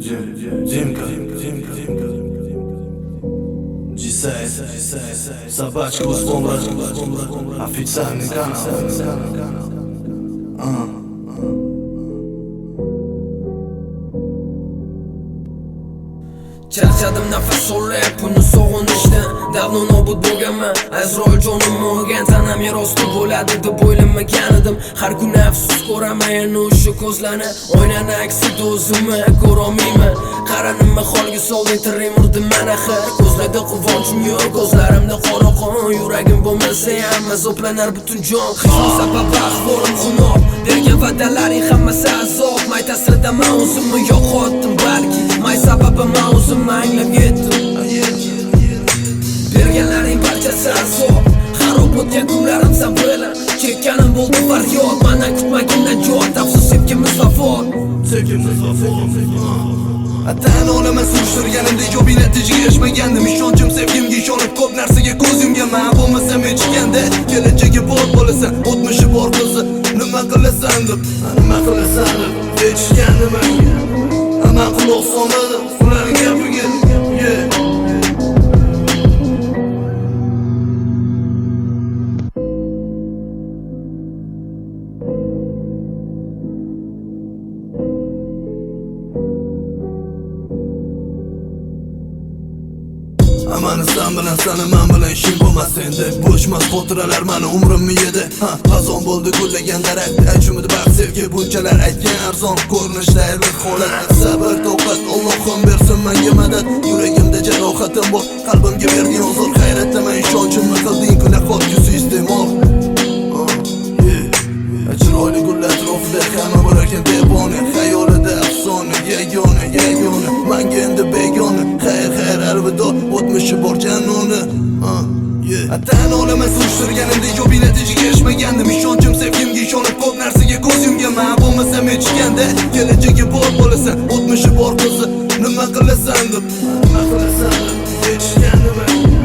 Димка, G6, собачка условно, официальный канал. Charchadim nafas olib buni sog'inishdan davno nobud bo'lganman. Azroil jonimni olgan tanam yer osti bo'ladi deb o'ylamagan edim. Har kuni afsus ko'raman yana o'sha ko'zlarni, oynani aksida o'zimni ko'rolmayman. Qara nima holga solding tirim urdim man axir. Ko'zlarda quvonchim yo'q, ko'zlarimda qora qon. Yuragim bo'lmasa ham azoblanar butun jon. Shu sabab ahvolim xunob, bergan va'dalaring hammasi azob. May ta'sirida men o'zimni yo'qotdim balki, may sababi men o'zimni anglab yetdim. Berganlaring barchasi azob, xarob o'tgan kunlarim sabila. Chekkanim bo'ldi faryod, mendan kutmagandan jot. Afsus sevgimiz vafot. Tan olaman surishtirganimda ijobiy natijaga erishmagandim. Ishonchim sevgimga ishonib ko'p narsaga ko'z yumganman. Bo'lmasam hechganda kelajagi bor bo'lasan, o'tmishi bor qizi. Nima qilasan deb aytishgandi menga. Hamma quloq solmadim ularning gapiga. Amani sen bilan seni men bilan ishing bo'lmas endi. Bo'shmas xotiralar meni umrimni yedi. Xazon bo'ldi gullagan daraxt. Aytishimda baxt sevgi bunchalar aytgan arzon. Ko'rinishda bir holat, sabr toqat. Allohim bersin menga madad. Yuragimda jarohatim bor, qalbimga berding huzur. Hayratdaman ishonchimni qilding kun qotgusi iste'mol. Chiroyli gullar atrofida hamma bor ekan devona. Xayolida afsona, yagona menga endi begona. Xayr alvido, o'tmishi bor janoni. Tan olaman surishtirganimda ijobiy natijaga erishmagandim. Ishonchim sevgimga ishonib ko'p narsaga ko'z yumganman. Bo'lmasam hechganda kelajagi bor bo'lasan, o'tmishi bor qizi. Nima qilasan deb aytishgandi menga.